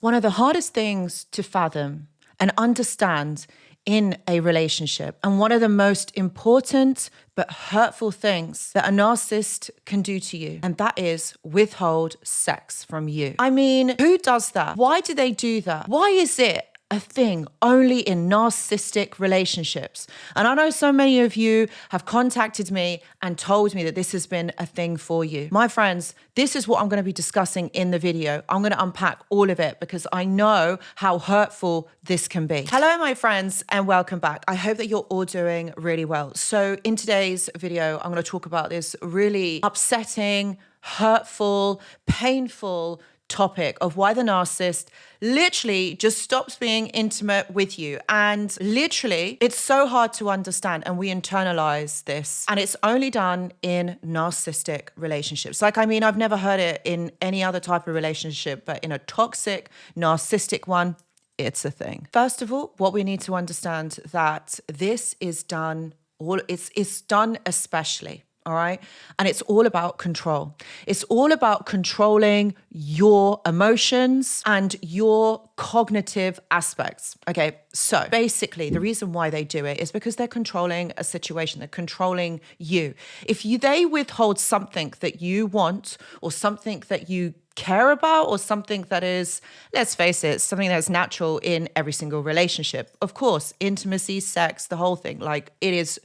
One of the hardest things to fathom and understand in a relationship, and one of the most important but hurtful things that a narcissist can do to you, and that is withhold sex from you. I mean, who does that? Why do they do that? Why is it a thing only in narcissistic relationships? And I know so many of you have contacted me and told me that this has been a thing for you. My friends, this is what I'm going to be discussing in the video. I'm going to unpack all of it because I know how hurtful this can be. Hello, my friends, and welcome back. I hope that you're all doing really well. So in today's video, I'm going to talk about this really upsetting, hurtful, painful topic of why the narcissist literally just stops being intimate with you. And literally, it's so hard to understand, and we internalize this. And it's only done in narcissistic relationships. Like, I mean, I've never heard it in any other type of relationship, but in a toxic, narcissistic one, it's a thing. First of all, what we need to understand that this is done, it's done especially. All right. And it's all about control. It's all about controlling your emotions and your cognitive aspects. Okay. So basically, the reason why they do it is because they're controlling a situation. They're controlling you. If they withhold something that you want or something that you care about or something that is, let's face it, something that's natural in every single relationship. Of course, intimacy, sex, the whole thing, like it is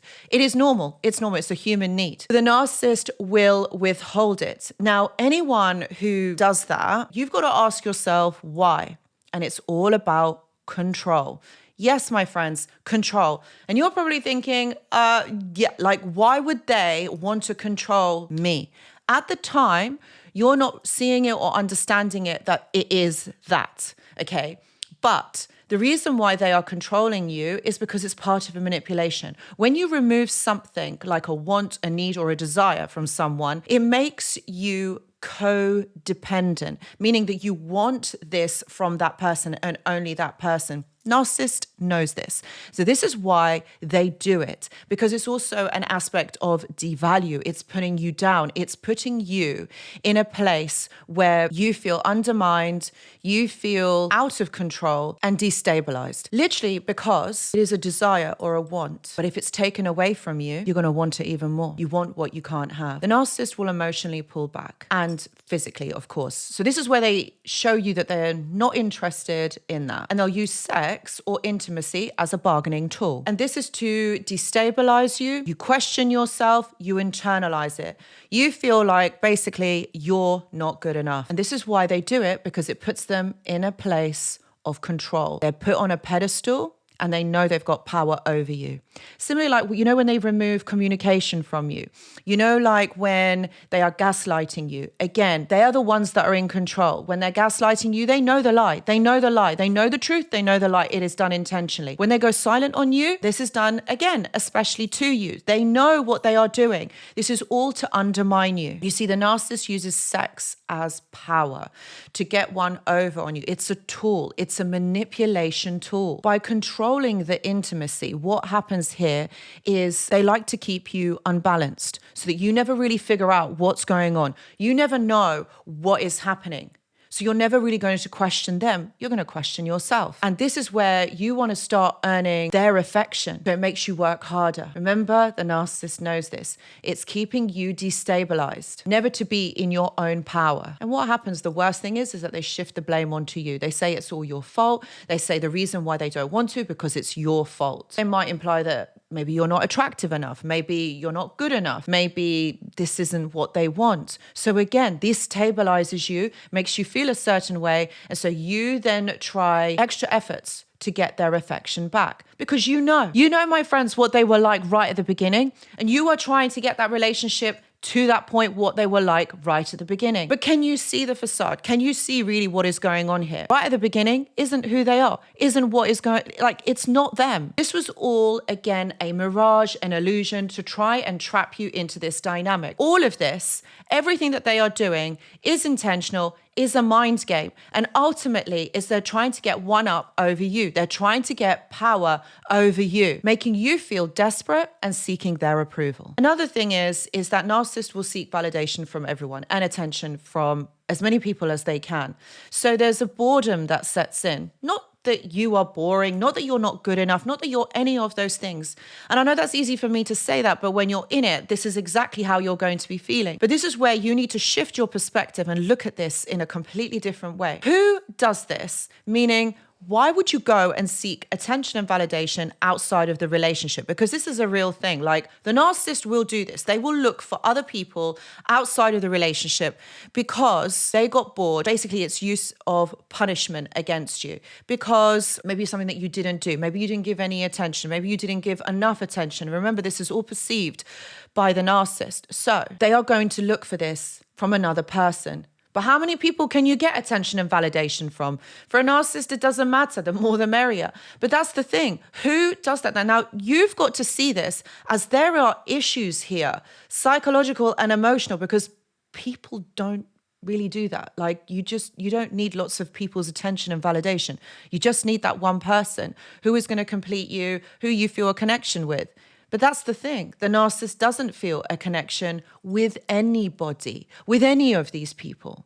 normal. It's normal. It's a human need. The narcissist will withhold it. Now, anyone who does that, you've got to ask yourself why. And it's all about control. Yes, my friends, control. And you're probably thinking, like, why would they want to control me? At the time, you're not seeing it or understanding it that it is that, okay? But the reason why they are controlling you is because it's part of a manipulation. When you remove something like a want, a need, or a desire from someone, it makes you codependent, meaning that you want this from that person and only that person. Narcissist knows this. So this is why they do it, because it's also an aspect of devalue. It's putting you down. It's putting you in a place where you feel undermined, you feel out of control and destabilized. Literally because it is a desire or a want. But if it's taken away from you, you're going to want it even more. You want what you can't have. The narcissist will emotionally pull back, and physically, of course. So this is where they show you that they're not interested in that. And they'll use sex or intimacy as a bargaining tool. And this is to destabilize you. You question yourself, you internalize it. You feel like basically you're not good enough. And this is why they do it, because it puts them in a place of control. They're put on a pedestal and they know they've got power over you. Similarly, like, you know, when they remove communication from you, you know, like when they are gaslighting you, again, they are the ones that are in control. When they're gaslighting you, they know the lie. They know the lie. They know the truth. They know the lie. It is done intentionally. When they go silent on you, this is done, again, especially to you. They know what they are doing. This is all to undermine you. You see, the narcissist uses sex as power to get one over on you. It's a tool. It's a manipulation tool. By controlling the intimacy, what happens here is they like to keep you unbalanced so that you never really figure out what's going on. You never know what is happening. So you're never really going to question them. You're going to question yourself. And this is where you want to start earning their affection. So it makes you work harder. Remember, the narcissist knows this. It's keeping you destabilized, never to be in your own power. And what happens, the worst thing is that they shift the blame onto you. They say it's all your fault. They say the reason why they don't want to, because it's your fault. They might imply that maybe you're not attractive enough. Maybe you're not good enough. Maybe this isn't what they want. So again, this stabilizes you, makes you feel a certain way. And so you then try extra efforts to get their affection back, because you know, my friends, what they were like right at the beginning. And you are trying to get that relationship to that point, what they were like right at the beginning. But can you see the facade? Can you see really what is going on here? Right at the beginning isn't who they are, isn't what is going, like, it's not them. This was all, again, a mirage, an illusion to try and trap you into this dynamic. All of this, everything that they are doing is intentional, is a mind game. And ultimately, is they're trying to get one up over you. They're trying to get power over you, making you feel desperate and seeking their approval. Another thing is that narcissists will seek validation from everyone and attention from as many people as they can. So there's a boredom that sets in. Not that you are boring, not that you're not good enough, not that you're any of those things. And I know that's easy for me to say that, but when you're in it, this is exactly how you're going to be feeling. But this is where you need to shift your perspective and look at this in a completely different way. Who does this? Meaning, why would you go and seek attention and validation outside of the relationship? Because this is a real thing. Like, the narcissist will do this. They will look for other people outside of the relationship because they got bored. Basically, it's use of punishment against you because maybe something that you didn't do. Maybe you didn't give any attention. Maybe you didn't give enough attention. Remember, this is all perceived by the narcissist. So they are going to look for this from another person. But how many people can you get attention and validation from? For a narcissist, it doesn't matter. The more, the merrier. But that's the thing. Who does that? Now, you've got to see this as there are issues here, psychological and emotional, because people don't really do that. Like, you don't need lots of people's attention and validation. You just need that one person who is going to complete you, who you feel a connection with. But that's the thing. The narcissist doesn't feel a connection with anybody, with any of these people.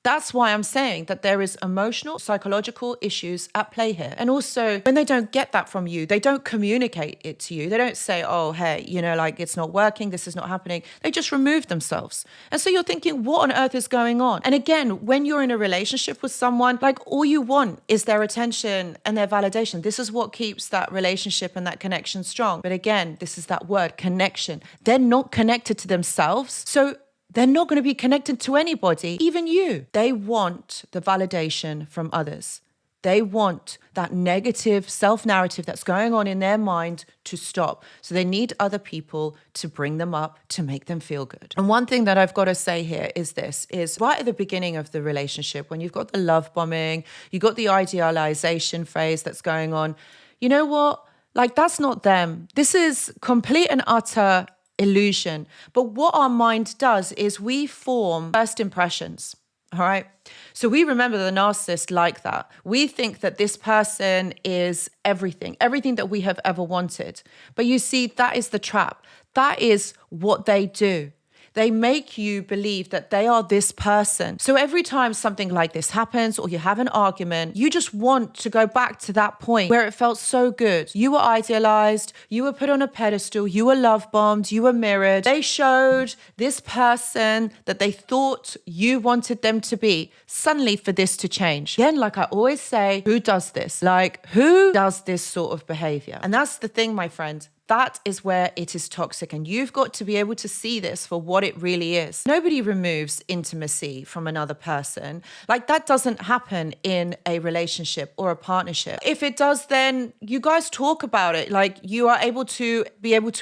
That's why I'm saying that there is emotional, psychological issues at play here. And also, when they don't get that from you, they don't communicate it to you. They don't say, oh, hey, like, it's not working, this is not happening. They just remove themselves. And so you're thinking, what on earth is going on? And again, when you're in a relationship with someone, like, all you want is their attention and their validation. This is what keeps that relationship and that connection strong. But again, this is that word, connection. They're not connected to themselves. So they're not going to be connected to anybody, even you. They want the validation from others. They want that negative self-narrative that's going on in their mind to stop. So they need other people to bring them up, to make them feel good. And one thing that I've got to say here is this, is right at the beginning of the relationship, when you've got the love bombing, you've got the idealization phase that's going on, you know what? Like, that's not them. This is complete and utter illusion. But what our mind does is we form first impressions. All right. So we remember the narcissist like that. We think that this person is everything that we have ever wanted. But you see, that is the trap. That is what they do. They make you believe that they are this person. So every time something like this happens or you have an argument, you just want to go back to that point where it felt so good. You were idealized, you were put on a pedestal, you were love bombed, you were mirrored. They showed this person that they thought you wanted them to be. Suddenly for this to change. Again, like I always say, who does this? Like, who does this sort of behavior? And that's the thing, my friend. That is where it is toxic, and you've got to be able to see this for what it really is. Nobody removes intimacy from another person. Like, that doesn't happen in a relationship or a partnership. If it does, then you guys talk about it. Like, you are able to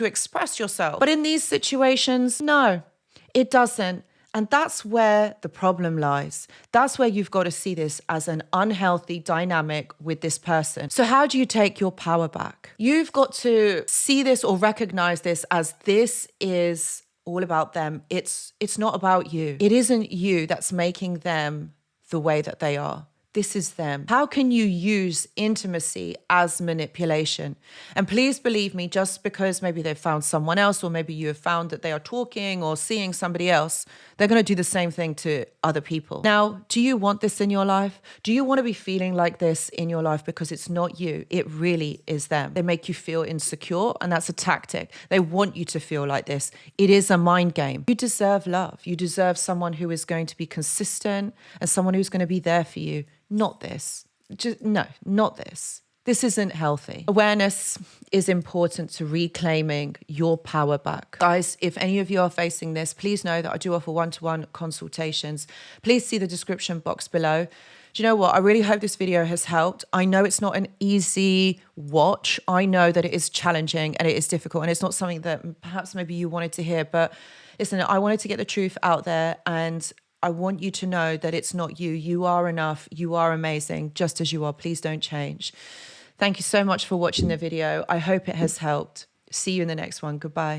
express yourself. But in these situations, no, it doesn't. And that's where the problem lies. That's where you've got to see this as an unhealthy dynamic with this person. So how do you take your power back? You've got to see this or recognize this as this is all about them. It's not about you. It isn't you that's making them the way that they are. This is them. How can you use intimacy as manipulation? And please believe me, just because maybe they've found someone else, or maybe you have found that they are talking or seeing somebody else, they're going to do the same thing to other people. Now, do you want this in your life? Do you want to be feeling like this in your life? Because it's not you. It really is them. They make you feel insecure, and that's a tactic. They want you to feel like this. It is a mind game. You deserve love. You deserve someone who is going to be consistent and someone who's going to be there for you. Not this. Not this. This isn't healthy. Awareness is important to reclaiming your power back. Guys, if any of you are facing this, please know that I do offer one-to-one consultations. Please see the description box below. Do you know what? I really hope this video has helped. I know it's not an easy watch. I know that it is challenging and it is difficult, and it's not something that perhaps maybe you wanted to hear, but listen, I wanted to get the truth out there, and I want you to know that it's not you. You are enough. You are amazing, just as you are. Please don't change. Thank you so much for watching the video. I hope it has helped. See you in the next one. Goodbye.